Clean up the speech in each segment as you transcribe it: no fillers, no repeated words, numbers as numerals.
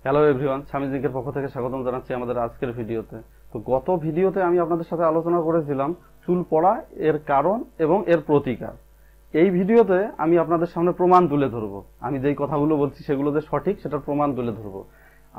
Hello everyone, স্বামী জিঙ্কের পক্ষ থেকে স্বাগতম জানাচ্ছি আমাদের আজকের ভিডিওতে। তো গত ভিডিওতে আমি আপনাদের সাথে আলোচনা করেছিলাম চুল পড়া, এর কারণ এবং এর প্রতিকার। এই ভিডিওতে আমি আপনাদের সামনে প্রমাণ তুলে ধরবো। আমি যেই কথাগুলো বলছি সেগুলো যে সঠিক সেটার প্রমাণ তুলে ধরবো।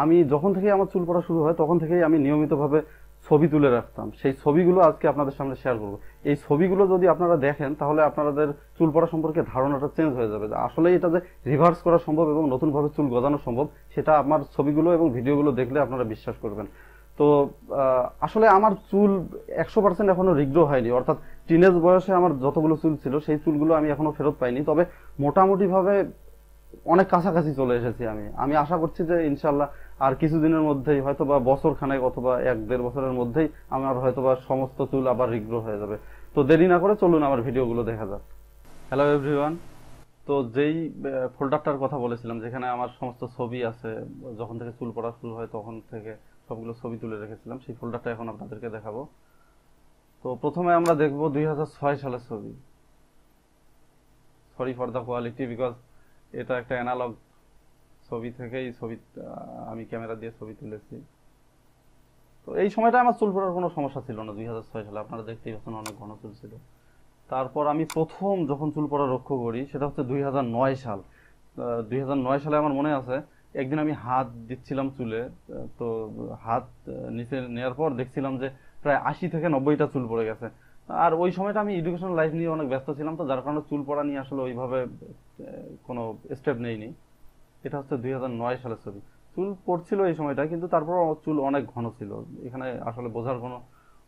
আমি যখন থেকে আমার চুল পড়া শুরু হয় তখন থেকেই আমি নিয়মিতভাবে ছবি তুলে রাখতাম। সেই ছবিগুলো আজকে আপনাদের সামনে শেয়ার করব। এই ছবিগুলো যদি আপনারা দেখেন তাহলে আপনাদের চুল পড়া সম্পর্কে ধারণাটা চেঞ্জ হয়ে যাবে, যে আসলে এটা যে রিভার্স করা সম্ভব এবং নতুনভাবে চুল গজানো সম্ভব সেটা আমার ছবিগুলো এবং ভিডিওগুলো দেখলে আপনারা বিশ্বাস করবেন। তো আসলে আমার চুল 100% এখনো রিগ্রো হয়নি, অর্থাৎ টিনেজ বয়সে আমার যতগুলো চুল ছিল সেই চুলগুলো আমি এখনো ফেরত পাইনি। তবে মোটামুটিভাবে অনেক কাছাকাছি চলে এসেছি। আমি আমি আশা করছি যে ইনশাল্লাহ আর কিছুদিনের মধ্যেই, হয়তো বা বছর খানেক অথবা 1-1.5 বছরের মধ্যেই আমার হয়তো বা সমস্ত চুল আবার রিগ্রো হয়ে যাবে। তো দেরি না করে চলুন আমার ভিডিওগুলো দেখা যাক। হ্যালো এভরিওয়ান, তো যেই ফোল্ডারটার কথা বলেছিলাম যেখানে আমার সমস্ত ছবি আছে, যখন থেকে চুল পড়া শুরু হয় তখন থেকে সবগুলো ছবি তুলে রেখেছিলাম, সেই ফোল্ডারটা এখন আপনাদেরকে দেখাবো। তো প্রথমে আমরা দেখব 2006 সালের ছবি। Sorry for the quality, because এটা একটা অ্যানালগ ছবি থেকেই ছবি, আমি ক্যামেরা দিয়ে ছবি তুলেছি। তো এই সময়টা আমার চুল পড়ার কোনো সমস্যা ছিল না। 2006 সালে আপনারা দেখতেই পাচ্ছেন অনেক ঘন চুল ছিল। তারপর আমি প্রথম যখন চুল পড়া লক্ষ্য করি সেটা হচ্ছে 2009 সাল। 2009 সালে আমার মনে আছে একদিন আমি হাত দিচ্ছিলাম চুলে। তো হাত নিচে নেওয়ার পর দেখছিলাম যে প্রায় 80 থেকে 90টা চুল পড়ে গেছে। আর ওই সময়টা আমি এডুকেশন লাইফ নিয়ে অনেক ব্যস্ত ছিলাম, তো যার কারণে চুল পড়া নিয়ে আসলে ওইভাবে কোনো স্টেপ নেইনি। এটা হচ্ছে 2009 সালের ছবি। চুল পড়ছিল এই সময়টা, কিন্তু তারপর চুল অনেক ঘন ছিল। এখানে আসলে বোঝার কোনো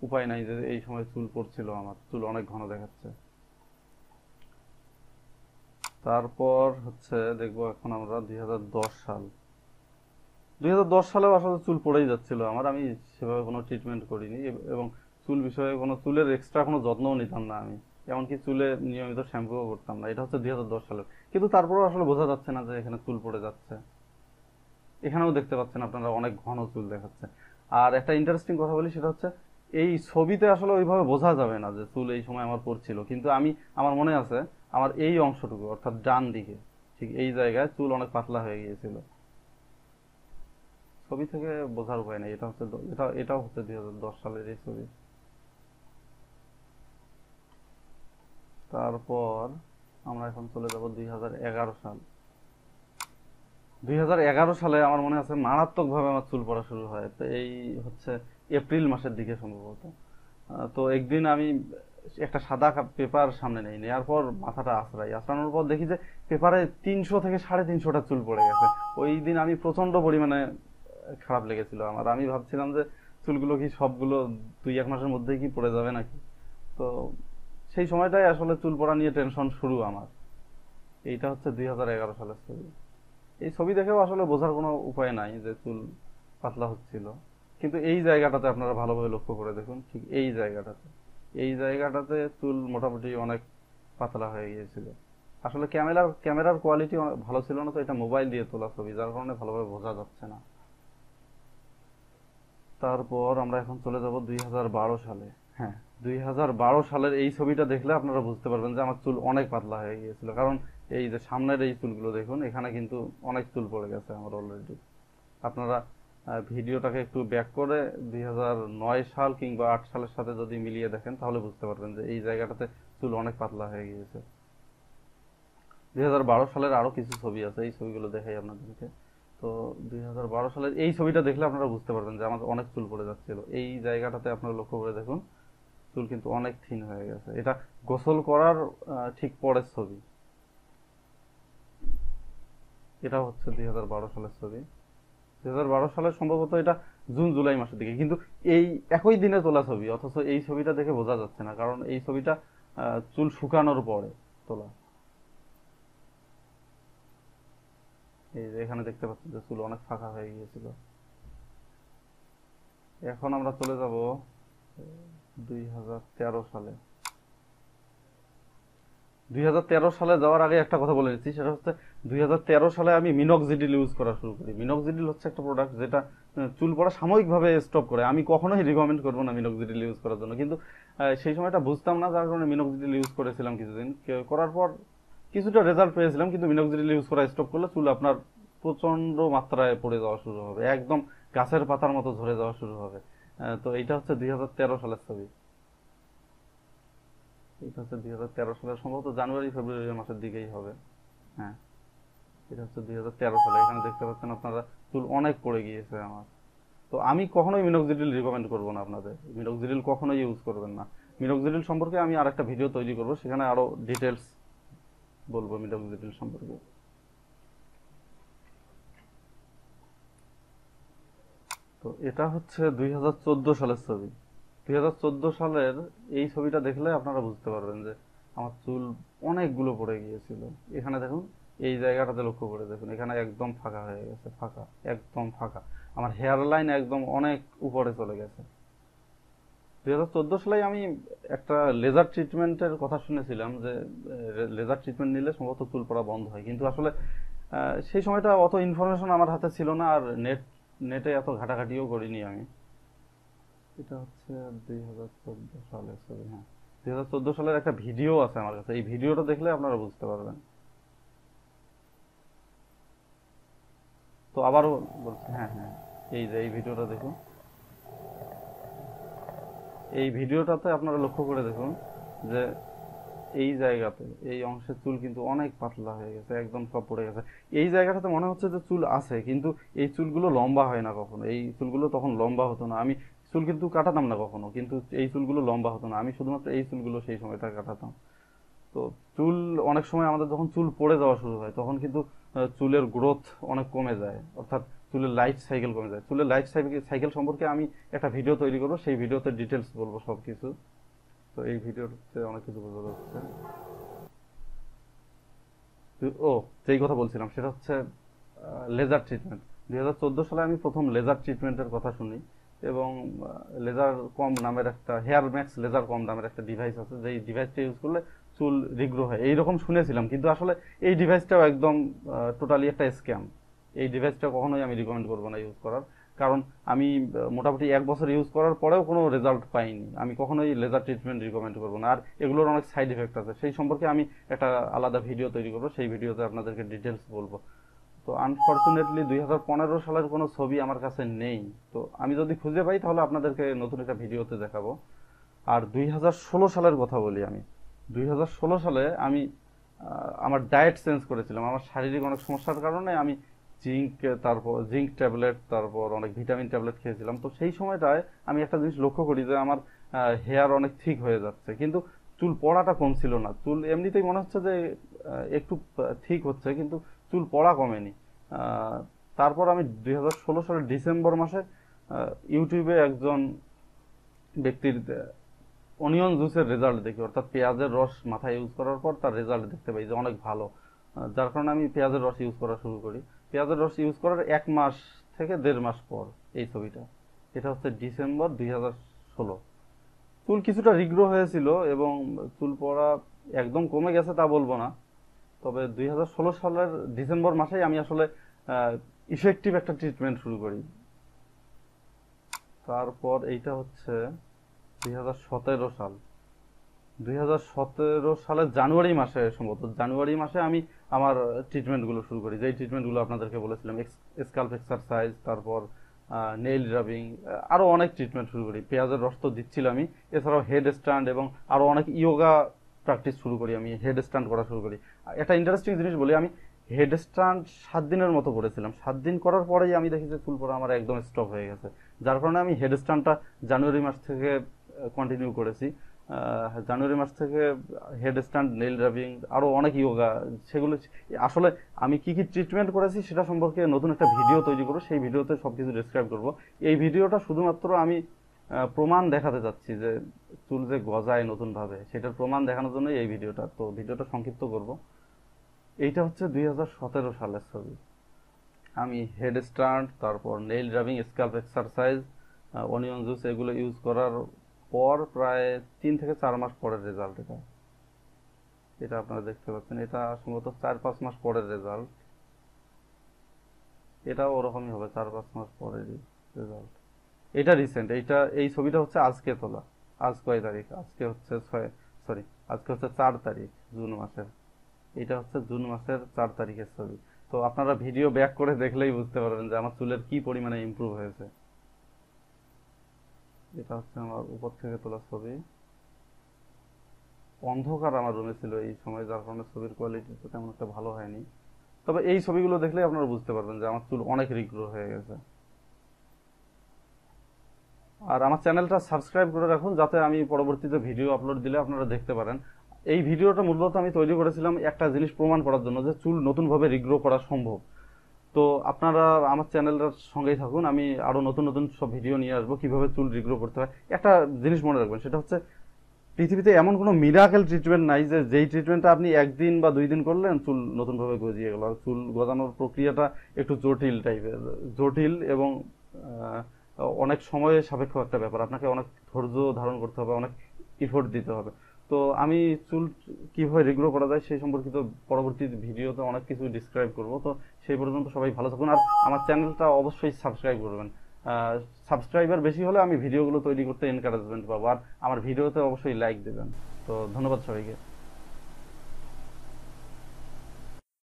উপায় নাই যে এই সময় চুল পড়ছিল, আমার চুল অনেক ঘন দেখাচ্ছে। তারপর হচ্ছে দেখবো এখন আমরা 2010 সাল। 2010 সালেও আসলে চুল পড়েই যাচ্ছিল আমার, আমি সেভাবে কোনো ট্রিটমেন্ট করিনি এবং চুল বিষয়ে কোনো চুলের এক্সট্রা কোনো যত্নও নিতাম না আমি। এমনকি চুলে নিয়মিত শ্যাম্পুও করতাম না। এটা হচ্ছে 2010 সালের। কিন্তু তারপরেও আসলে বোঝা যাচ্ছে না যে এখানে চুল পড়ে যাচ্ছে। এখানেও দেখতে পাচ্ছেন আপনারা অনেক ঘন চুল দেখাচ্ছে। আর একটা ইন্টারেস্টিং কথা বলি, সেটা হচ্ছে এই ছবিতে আসলে ওইভাবে বোঝা যাবে না যে চুল এই সময় আমার পড়ছিল, কিন্তু আমার মনে আছে আমার এই অংশটুকু অর্থাৎ ডান দিকে ঠিক এই জায়গায় চুল অনেক পাতলা হয়ে গিয়েছিল। ছবি থেকে বোঝার উপায় নেই। এটাও হচ্ছে 2010 সালের এই ছবি। তারপর আমরা এখন চলে যাব 2011 সাল। 2011 সালে আমার মনে আছে মারাত্মক ভাবে আমার চুল পড়া শুরু হয়। তো এই হচ্ছে এপ্রিল মাসের দিকে সম্ভবত। তো একদিন আমি একটা সাদা পেপার সামনে নেই, নেওয়ার পর মাথাটা আঁচড়ানোর পর দেখি যে পেপারে 300 থেকে 350টা চুল পড়ে গেছে। ওই দিন আমি প্রচন্ড পরিমাণে খারাপ লেগেছিল আমার। আমি ভাবছিলাম যে চুলগুলো কি সবগুলো 2-1 মাসের মধ্যেই কি পড়ে যাবে নাকি। তো সেই সময়টাই আসলে চুল পড়া নিয়ে টেনশন শুরু আমার। এইটা হচ্ছে 2011 সালের ছবি। এই ছবি দেখেও আসলে বোঝার কোনো উপায় নাই যে চুল পাতলা হচ্ছিল। কিন্তু এই জায়গাটাতে আপনারা ভালোভাবে লক্ষ্য করে দেখুন, ঠিক এই জায়গাটাতে চুল মোটামুটি অনেক পাতলা হয়ে গিয়েছিল। আসলে ক্যামেরার কোয়ালিটি ভালো ছিল না, তো এটা মোবাইল দিয়ে তোলা ছবি, যার কারণে ভালোভাবে বোঝা যাচ্ছে না। তারপর আমরা এখন চলে যাব 2012 সালে। হ্যাঁ, 2012 সালের এই ছবিটা দেখলে আপনারা বুঝতে পারবেন যে আমার চুল অনেক পাতলা হয়ে গিয়েছিল। কারণ এই যে সামনের এই চুলগুলো দেখুন, এখানে কিন্তু অনেক চুল পড়ে গেছে আমার অলরেডি। আপনারা ভিডিওটাকে একটু ব্যাক করে 2009 সাল কিংবা 8 সালের সাথে যদি মিলিয়ে দেখেন তাহলে বুঝতে পারবেন যে এই জায়গাটাতে চুল অনেক পাতলা হয়ে গিয়েছে। 2012 সালের আরো কিছু ছবি আছে, এই ছবিগুলো দেখাই আপনাদেরকে। তো 2012 সালের এই ছবিটা দেখলে আপনারা বুঝতে পারবেন যে আমার অনেক চুল পড়ে যাচ্ছিল। এই জায়গাটাতে আপনারা লক্ষ্য করে দেখুন, চুল কিন্তু অনেক থিন হয়ে গেছে। এটা গোসল করার ঠিক পরের ছবি। এটা হচ্ছে 2012 সালের ছবি। 2012 সালের সম্ভবত এটা জুন জুলাই মাসের দিকে, কিন্তু এই একই দিনে তোলা ছবি, অথচ এই ছবিটা দেখে বোঝা যাচ্ছে না, কারণ এই ছবিটা চুল শুকানোর পরে তোলা। এই যে এখানে দেখতে পাচ্ছেন যে চুল অনেক ফাঁকা হয়ে গিয়েছিল। এখন আমরা চলে যাব 2013 সালে। 2013 সালে যাওয়ার আগে একটা কথা বলে নিচ্ছি, সেটা হচ্ছে 2013 সালে আমি মিনক্সিডিল ইউজ করা শুরু করি। মিনক্সিডিল হচ্ছে একটা প্রোডাক্ট যেটা চুল পড়া সাময়িকভাবে স্টপ করে। আমি কখনোই রিকমেন্ড করবো না মিনক্সিডিল ইউজ করার জন্য, কিন্তু সেই সময়টা বুঝতাম না, যার কারণে মিনক্সিডিল ইউজ করেছিলাম কিছুদিন। করার পর কিছুটা রেজাল্ট পেয়েছিলাম, কিন্তু মিনক্সিডিল ইউজ করা স্টপ করলে চুল আপনার প্রচন্ড মাত্রায় পড়ে যাওয়া শুরু হবে, একদম গাছের পাতার মতো ঝরে যাওয়া শুরু হবে। তো এটা হচ্ছে 2013 সালের ছবি। এটা হচ্ছে 2013 সালের, সম্ভবত জানুয়ারি ফেব্রুয়ারি মাসের দিকেই হবে। হ্যাঁ, এটা হচ্ছে 2013 সালে। এখানে দেখতে পাচ্ছেন আপনারা চুল অনেক পড়ে গিয়েছে আমার। তো আমি কখনোই মিনোক্সিডিল রিকমেন্ড করবো না আপনাদের, মিনোক্সিডিল কখনোই ইউজ করবেন না। মিনোক্সিডিল সম্পর্কে আমি আর একটা ভিডিও তৈরি করব, সেখানে আরো ডিটেলস বলবো মিনোক্সিডিল সম্পর্কে। তো এটা হচ্ছে 2014 সালের ছবি। 2014 সালের এই ছবিটা দেখলে আপনারা বুঝতে পারবেন যে আমার চুল অনেকগুলো পড়ে গিয়েছিল। এখানে দেখুন, এই জায়গাটাতে লক্ষ্য করে দেখুন, এখানে একদম ফাঁকা হয়ে গেছে, ফাঁকা, একদম ফাঁকা। আমার হেয়ার লাইন একদম অনেক উপরে চলে গেছে। 2014 সালে আমি একটা লেজার ট্রিটমেন্টের কথা শুনেছিলাম যে লেজার ট্রিটমেন্ট নিলে সম্ভবত চুল পড়া বন্ধ হয়, কিন্তু আসলে সেই সময়টা অত ইনফরমেশন আমার হাতে ছিল না, আর নেটে এত ঘাটাঘাটিও করিনি আমি। এটা হচ্ছে 2014 সালের ছবি। হ্যাঁ, 2014 সালের একটা ভিডিও আছে আমার কাছে, এই ভিডিওটা দেখলে আপনারা বুঝতে পারবেন। তো আবারও বলছি, হ্যাঁ হ্যাঁ, এই যে এই ভিডিওটা দেখুন, এই ভিডিওটাতে আপনারা লক্ষ্য করে দেখুন যে এই জায়গাতে এই অংশের চুল কিন্তু অনেক পাতলা হয়ে গেছে, একদম সব পড়ে গেছে। এই জায়গাটাতে মনে হচ্ছে যে চুল আছে, কিন্তু এই চুলগুলো লম্বা হয় না কখনো, এই চুলগুলো তখন লম্বা হতো না। আমি চুল কিন্তু কাটাতাম না কখনো, কিন্তু এই চুলগুলো লম্বা হতো না, আমি শুধুমাত্র এই চুলগুলো সেই সময়টা কাটাতাম। তো চুল অনেক সময় আমাদের যখন চুল পড়ে যাওয়া শুরু হয় তখন কিন্তু চুলের গ্রোথ অনেক কমে যায়, অর্থাৎ চুলের লাইফ সাইকেল কমে যায়। চুলের লাইফ সাইকেল সম্পর্কে আমি একটা ভিডিও তৈরি করবো, সেই ভিডিওতে ডিটেলস বলবো সবকিছু। তো এই ভিডিওতে অনেক কিছু বোঝা যাচ্ছে। ও, যেই কথা বলছিলাম সেটা হচ্ছে লেজার ট্রিটমেন্ট। 2014 সালে আমি প্রথম লেজার ট্রিটমেন্টের কথা শুনি, এবং লেজার কম নামের একটা, হেয়ার ম্যাক্স লেজার কম নামের একটা ডিভাইস আছে, যেই ডিভাইসটা ইউজ করলে চুল রিগ্রো হয় এইরকম শুনেছিলাম, কিন্তু আসলে এই ডিভাইসটাও একদম টোটালি একটা স্ক্যাম। এই ডিভাইসটা কখনোই আমি রিকমেন্ড করবো না ইউজ করার, কারণ আমি মোটামুটি 1 বছর ইউজ করার পরেও কোনো রেজাল্ট পাইনি। আমি কখনোই লেজার ট্রিটমেন্ট রিকমেন্ড করবো না, আর এগুলোর অনেক সাইড এফেক্ট আছে, সেই সম্পর্কে আমি একটা আলাদা ভিডিও তৈরি করবো, সেই ভিডিওতে আপনাদেরকে ডিটেলস বলবো। তো আনফরচুনেটলি 2015 সালের কোনো ছবি আমার কাছে নেই। তো আমি যদি খুঁজে পাই তাহলে আপনাদেরকে নতুন একটা ভিডিওতে দেখাবো। আর 2016 সালের কথা বলি আমি। 2016 সালে আমি আমার ডায়েট চেঞ্জ করেছিলাম। আমার শারীরিক অনেক সমস্যার কারণে আমি জিঙ্ক, তারপর জিঙ্ক ট্যাবলেট, তারপর অনেক ভিটামিন ট্যাবলেট খেয়েছিলাম। তো সেই সময়টায় আমি একটা জিনিস লক্ষ্য করি যে আমার হেয়ার অনেক ঠিক হয়ে যাচ্ছে, কিন্তু চুল পড়াটা কমছিল না। চুল এমনিতেই মনে হচ্ছে যে একটু ঠিক হচ্ছে, কিন্তু চুল পড়া কমেনি। তারপর আমি 2016 সালের ডিসেম্বর মাসে ইউটিউবে একজন ব্যক্তির অনিয়ন জুসের রেজাল্ট দেখি, অর্থাৎ পেঁয়াজের রস মাথায় ইউজ করার পর তার রেজাল্ট দেখতে পাই যে অনেক ভালো। যার কারণে আমি পেঁয়াজের রস ইউজ করা শুরু করি। পেঁয়াজের রস ইউজ করার 1 মাস থেকে 1.5 মাস পর এই ছবিটা। এটা হচ্ছে ডিসেম্বর 2016। চুল কিছুটা রিগ্রো হয়েছিল এবং চুল পড়া একদম কমে গেছে তা বলবো না, তবে 2016 সালের ডিসেম্বর মাসেই আমি আসলে ইফেক্টিভ একটা ট্রিটমেন্ট শুরু করি। তারপর এইটা হচ্ছে 2017 সাল। 2017 সালের জানুয়ারি মাসে, সম্ভবত জানুয়ারি মাসে আমি আমার ট্রিটমেন্টগুলো শুরু করি, যেই ট্রিটমেন্টগুলো আপনাদেরকে বলেছিলাম, স্কাল্প এক্সারসাইজ, তারপর নেইল রাবিং, আরও অনেক ট্রিটমেন্ট শুরু করি। পেঁয়াজের রস তো দিচ্ছিলামই, এছাড়াও হেড স্ট্যান্ড এবং আরও অনেক ইয়োগা প্র্যাকটিস শুরু করি, আমি হেড স্ট্যান্ড করা শুরু করি। একটা ইন্টারেস্টিং জিনিস বলি, আমি হেড স্ট্যান্ড 7 দিনের মতো করেছিলাম। 7 দিন করার পরেই আমি দেখি যে চুল পড়া আমার একদম স্টপ হয়ে গেছে, যার কারণে আমি হেড স্ট্যান্ডটা জানুয়ারি মাস থেকে কন্টিনিউ করেছি। জানুয়ারি মাস থেকে হেড স্ট্যান্ড, নেইল রাবিং, আরও অনেক ইয়োগা, সেগুলো আসলে আমি কি কি ট্রিটমেন্ট করেছি সেটা সম্পর্কে নতুন একটা ভিডিও তৈরি করবো, সেই ভিডিওতে সবকিছু ডিসক্রাইব করব। এই ভিডিওটা শুধুমাত্র আমি প্রমাণ দেখাতে চাচ্ছি যে চুল যে গজায় নতুনভাবে, সেটার প্রমাণ দেখানোর জন্য এই ভিডিওটা। তো ভিডিওটা সংক্ষিপ্ত করব। এইটা হচ্ছে 2017 সালের ছবি। আমি হেড স্ট্যান্ড, তারপর nail rubbing, scalp exercise, onion juice এগুলো ইউজ করার পর প্রায় 3 থেকে 4 মাস পরের রেজাল্ট। এটা এটা আপনারা দেখতে পাচ্ছেন, এটা সম্ভবত 4-5 মাস পরের রেজাল্ট। এটাও ওরকমই হবে, 4-5 মাস পরের রেজাল্ট। এটা রিসেন্ট, এই ছবিটা হচ্ছে আজকে তোলা। আজ কয় তারিখ? আজকে হচ্ছে 6, সরি, আজকে হচ্ছে 4 তারিখ জুন মাসের। এটা হচ্ছে জুন মাসের 4 তারিখের ছবি। তো আপনারা ভিডিও ব্যাক করে দেখলেই বুঝতে পারবেন যে আমার চুলের কি পরিমাণে ইমপ্রুভ হয়েছে। এটা হচ্ছে আমার উপর থেকে তোলা ছবি। অন্ধকার আমার রুমে ছিল এই সময়, যার কারণে ছবির কোয়ালিটি তেমন একটা ভালো হয়নি। তবে এই ছবিগুলো দেখলেই আপনারা বুঝতে পারবেন যে আমার চুল অনেক রিগ্রো হয়ে গেছে। আর আমার চ্যানেলটা সাবস্ক্রাইব করে রাখুন, যাতে আমি পরবর্তীতে ভিডিও আপলোড দিলে আপনারা দেখতে পারেন। এই ভিডিওটা মূলত আমি তৈরি করেছিলাম একটা জিনিস প্রমাণ করার জন্য, যে চুল নতুনভাবে রিগ্রো করা সম্ভব। তো আপনারা আমার চ্যানেলটার সঙ্গেই থাকুন, আমি আরো নতুন নতুন সব ভিডিও নিয়ে আসবো কিভাবে চুল রিগ্রো করতে হয়। একটা জিনিস মনে রাখবেন, সেটা হচ্ছে পৃথিবীতে এমন কোনো মিরাকেল ট্রিটমেন্ট নাই যে যেই ট্রিটমেন্টটা আপনি একদিন বা 2 দিন করলেন চুল নতুনভাবে গজিয়ে গেল। চুল গজানোর প্রক্রিয়াটা একটু জটিল টাইপের, জটিল এবং অনেক সময় সাপেক্ষ একটা ব্যাপার। আপনাকে অনেক ধৈর্য ধারণ করতে হবে, অনেক ইফোর্ট দিতে হবে। তো আমি চুল কিভাবে রিগ্রো করা যায় সেই সম্পর্কিত পরবর্তী ভিডিওতে অনেক কিছু ডিসক্রাইব করব। তো সেই পর্যন্ত সবাই ভালো থাকুন, আর আমার চ্যানেলটা অবশ্যই সাবস্ক্রাইব করবেন। সাবস্ক্রাইবার বেশি হলে আমি ভিডিওগুলো তৈরি করতে এনকারেজমেন্ট পাবো, আর আমার ভিডিওতে অবশ্যই লাইক দেবেন। তো ধন্যবাদ সবাইকে।